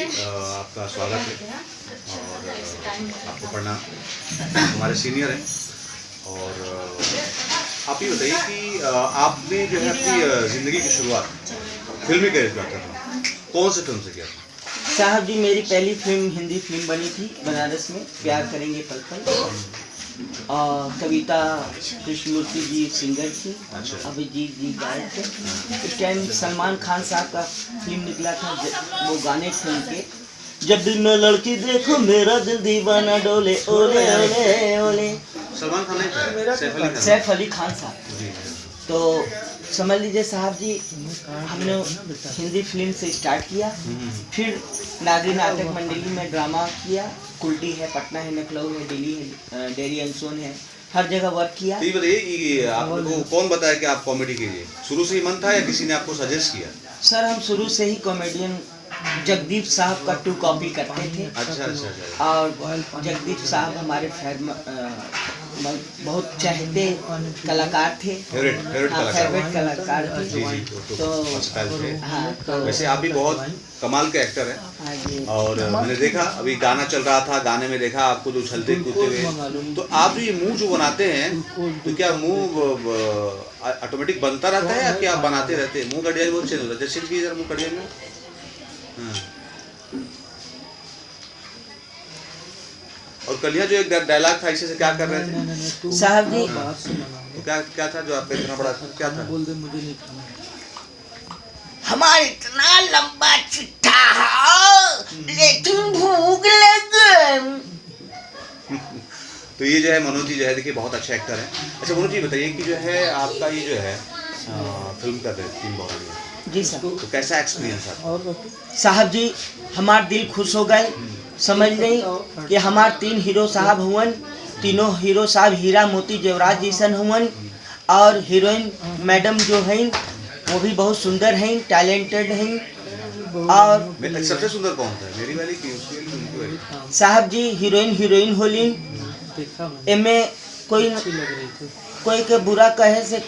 आपका स्वागत है और आपको प्रणाम। हमारे सीनियर हैं और आप ये बताइए कि आपने जो है अपनी ज़िंदगी की शुरुआत फिल्मी करियर का करना कौन से फिल्म से किया था? साहब जी, मेरी पहली फिल्म हिंदी फिल्म बनी थी बनारस में, प्यार करेंगे पल पल, और कविता कृष्णमूर्ति जी सिंगर थे, अभिजीत जी गायक थे। उस टाइम सलमान खान साहब का फिल्म निकला था, वो गाने थे उनके, जब भी मैं लड़की देखूं मेरा दिल दीवाना डोले ओले ओले ओले। सलमान खान नहीं, सैफ अली खान साहब। तो समझ लीजिए साहब जी, हमने हिंदी फिल्म से स्टार्ट किया, फिर नागरी नाटक मंडली में ड्रामा किया, कुल्टी है, पटना है, लखनऊ है, दिल्ली है, डेरी अनसोन है, हर जगह वर्क किया। तो ये बताइए आपको कौन बताया कि आप कॉमेडी कीजिए? शुरू से ही मन था या किसी ने आपको सजेस्ट किया? सर, हम शुरू से ही कॉमेडियन जगदीप साहब का 2 कॉपी करते थे। अच्छा। और जगदीप साहब हमारे बहुत चाहते कलाकार थे, फेवरेट कलाकार थे। तो हाँ, तो वैसे आप भी बहुत कमाल के एक्टर हैं और मैंने देखा अभी गाना चल रहा था, गाने में देखा आपको जो उछलते कूदते हुए। तो आप ये मुंह जो बनाते हैं, तो क्या मुंह ऑटोमेटिक बनता रहता है या क्या बनाते रहते हैं? मुंह का डिजाइन बहुत चेंज होता है, जैसे कि इधर मुंह का डिजाइन में। और कलिया जो एक डायलॉग था, इसी से क्या कर रहे थे साहब जी? तो क्या था जो आपका इतना बड़ा क्या था? बोल दे, मुझे नहीं खाना। हमारा इतना लंबा चिट्ठा है लेकिन भूख लग। तो ये जो है मनोज जी जो है, देखिए बहुत अच्छा एक्टर है। अच्छा मनोज जी बताइए कि जो है आपका ये जो है फिल्म कर रहे थे 3 बहुत जी सर, तो कैसा एक्सपीरियंस था? और साहब जी, हमारे दिल खुश हो गए। समझ नहीं कि हमारे 3 हीरो साहब हुवन, तीनों हीरो साहब हीरा मोती जेवराज जैसन हुवन, और हीरोइन मैडम जो हैं वो भी बहुत सुंदर हैं, टैलेंटेड हैं। और सबसे सुंदर कौन था, मेरी वाली की उसकी वाली? साहब जी, हीरोइन होली एमे कोई के बुरा कहे से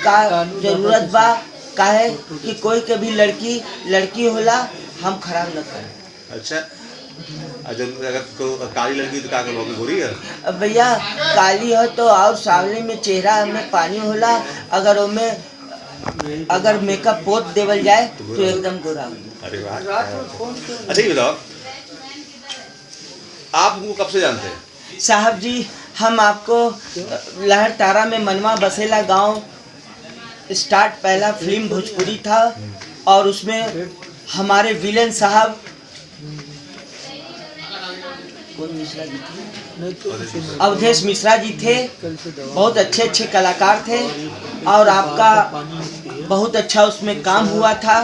का जरूरत बा, काहे कि कोई के भी लड़की होला, हम खराब न करें। अच्छा, अगर काली लड़की तो क्या करोगे, गोरी है? अब भैया काली हो तो और सावले में चेहरा में पानी होला, अगर मेकअप पोत देवल जाए तो एकदम गोरा। अरे वाह। अच्छा ये बताओ, आप उनको कब से जानते हैं? साहब जी, हम आपको लहर तारा में मनवा बसेला गांव स्टार्ट पहला फिल्म भोजपुरी था, और उसमें हमारे विलेन साहब कौन मिश्रा जी थे? अवधेश मिश्रा जी थे। बहुत अच्छे कलाकार थे और आपका बहुत अच्छा उसमें काम हुआ था।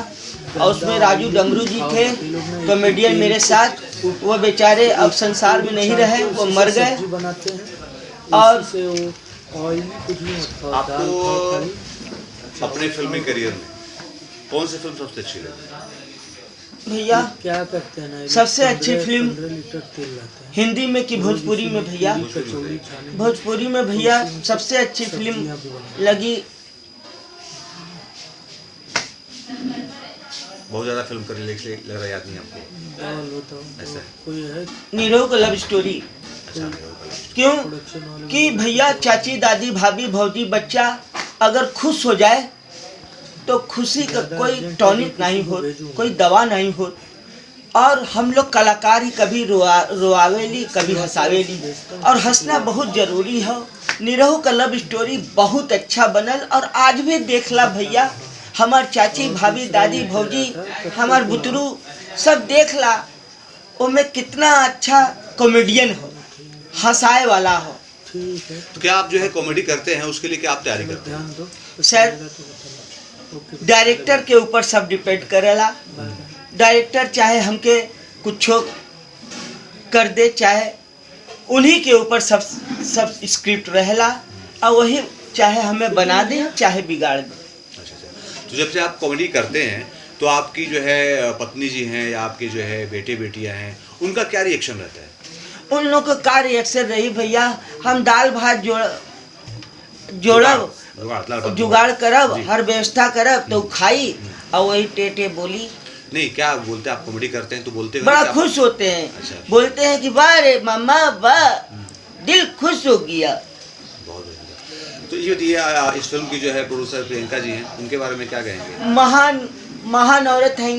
और उसमें राजू डमरू जी थे कॉमेडियन मेरे साथ, वो बेचारे अब संसार में नहीं रहे, वो मर गए। और आपको अपने फिल्मी करियर में कौन सी फिल्म सबसे अच्छी लगी? भैया क्या करते हैं ना, सबसे अच्छी फिल्म 15 लीटर तेल लाते हैं। हिंदी में कि भोजपुरी में भैया? भोजपुरी में भैया सबसे अच्छी फिल्म लगी। बहुत ज्यादा फिल्म कर लग रहा है आदमी आपको, ऐसा है? कोई है नीरव का लव स्टोरी। अच्छा, क्यों कि भैया चाची दादी भाभी भौजी बच्चा अगर खुश हो जाए तो खुशी का कोई टॉनिक नहीं हो, कोई दवा नहीं हो। और हम लोग कलाकार ही कभी रोआवेली कभी हंसावेली, और हंसना बहुत जरूरी है। निरहु का लव स्टोरी बहुत अच्छा बनल, और आज भी देखला भैया, हमार चाची भाभी दादी भौजी हमार बुतरू सब देखला, उनमें कितना अच्छा कॉमेडियन हो, हंसाए वाला हो। तो क्या आप जो है कॉमेडी करते हैं, उसके लिए क्या आप तैयारी करते हैं? सर, डायरेक्टर के ऊपर सब डिपेंड करेला। डायरेक्टर चाहे हमके कुछ कर दे, चाहे उन्हीं के ऊपर सब स्क्रिप्ट रहेला, और वही चाहे हमें बना दे चाहे बिगाड़ दे। अच्छा। तो जब से आप कॉमेडी करते हैं तो आपकी जो है पत्नी जी हैं या आपके जो है बेटे बेटियां हैं, उनका क्या रिएक्शन रहता है? उन लोग का क्या रिएक्शन रही भैया, हम दाल भात जुगाड़ करब, हर व्यवस्था करब तो खाई, और वही टेटे बोली नहीं, क्या बोलते हैं आप? कॉमेडी करते हैं तो बोलते हैं बड़ा क्या? खुश होते हैं। अच्छा। बोलते हैं कि वाह रे मामा वाह, दिल खुश हो गया। बहुत बढ़िया। तो ये बताइए, इस फिल्म की जो है प्रोड्यूसर प्रियंका जी हैं, उनके बारे में क्या कहेंगे? महान महान औरत हैं।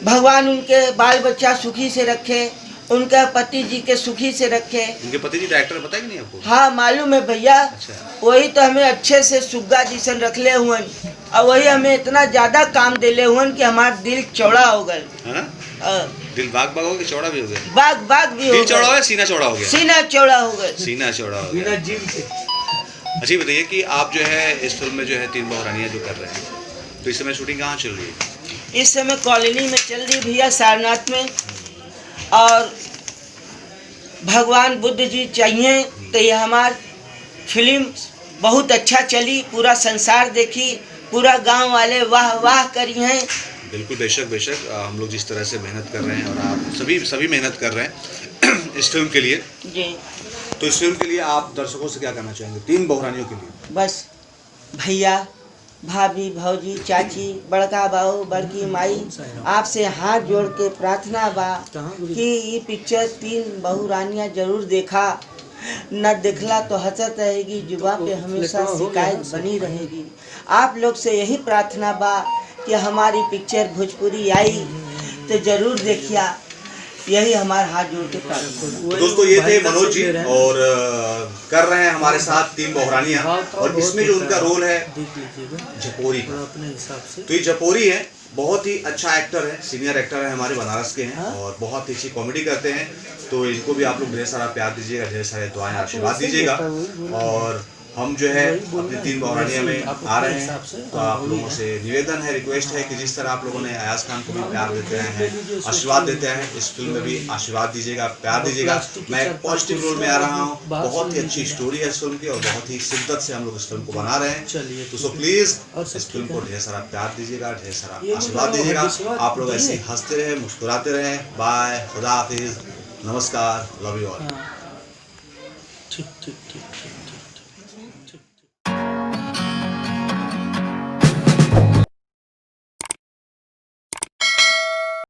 भगवान उनके बाल बच्चा सुखी से रखे, उनके पति जी के सुखी से रखे। उनके पति जी डायरेक्टर पता है कि नहीं आपको? हाँ मालूम है भैया। अच्छा। वही तो हमें अच्छे से सुग्गा जिसन रखले हुए और वही हमें इतना ज्यादा काम देले हुए कि हमारा दिल चौड़ा हो गए। है ना? दिल बाग बाग हो गया, चौड़ा भी हो गया? बाग बाग भी हो दिल चौड़ा हो गया, गया, सीना चौड़ा हो गया? सीना चौड़ा हो गए। सीना चौड़ा हो बिना गया। जिम से। अच्छा, बताइए कि आप जो है इस फिल्म में जो है तीन बहुरानियाँ जो कर रहे हैं, तो इस समय शूटिंग कहाँ चल रही है? इस समय कॉलोनी में चल रही भैया, सारनाथ में। और भगवान बुद्ध जी चाहिए तो ये हमार फिल्म बहुत अच्छा चली, पूरा संसार देखी, पूरा गांव वाले वाह वाह करी हैं। बिल्कुल, बेशक बेशक। हम लोग जिस तरह से मेहनत कर रहे हैं और आप सभी मेहनत कर रहे हैं इस फिल्म के लिए, जी तो इस फिल्म के लिए आप दर्शकों से क्या कहना चाहेंगे तीन बहुरानियों के लिए? बस भैया, भाभी, भौजी, चाची, बड़का बाबू, बड़की माई, आपसे हाथ जोड़ के प्रार्थना बा कि ये पिक्चर तीन बहुरानियाँ जरूर देखा। न देखला तो हंसत रहेगी, जुबा पे हमेशा शिकायत बनी रहेगी। आप लोग से यही प्रार्थना बा कि हमारी पिक्चर भोजपुरी आई तो जरूर देखिया। यही हमारा हाथ जोड़ के प्रार्थना। दोस्तों, ये थे मनोज जी और कर रहे हैं हमारे साथ तीन बहुरानियाँ, और इसमें जो उनका रोल है जपोरी का, अपने हिसाब से। तो ये जपोरी है, बहुत ही अच्छा एक्टर है, सीनियर एक्टर है, हमारे बनारस के हैं और बहुत ही अच्छी कॉमेडी करते हैं। तो इनको भी आप लोग ढेर सारा प्यार दीजिएगा, ढेर सारे दुआएं आशीर्वाद दीजिएगा। और हम जो है अपनी तीन बहुरानियाँ में आ रहे हैं, तो आप लोगों से निवेदन है, रिक्वेस्ट है कि जिस तरह आप लोगों ने अयाज खान को भी प्यार देते हैं, आशीर्वाद देते हैं, इस फिल्म में भी आशीर्वाद दीजिएगा, प्यार दीजिएगा। मैं एक पॉजिटिव रोल में आ रहा हूँ, बहुत ही अच्छी स्टोरी है इस फिल्म की और बहुत ही शिद्दत से हम लोग इस फिल्म को बना रहे हैं। तो सो प्लीज़ इस फिल्म को ढेर सारा प्यार दीजिएगा, ढेर सारा आशीर्वाद दीजिएगा। आप लोग ऐसे हंसते रहें, मुस्कुराते रहें। बाय, खुदा हाफिज़, नमस्कार, लव यू ऑल। ठीक ठीक ठीक।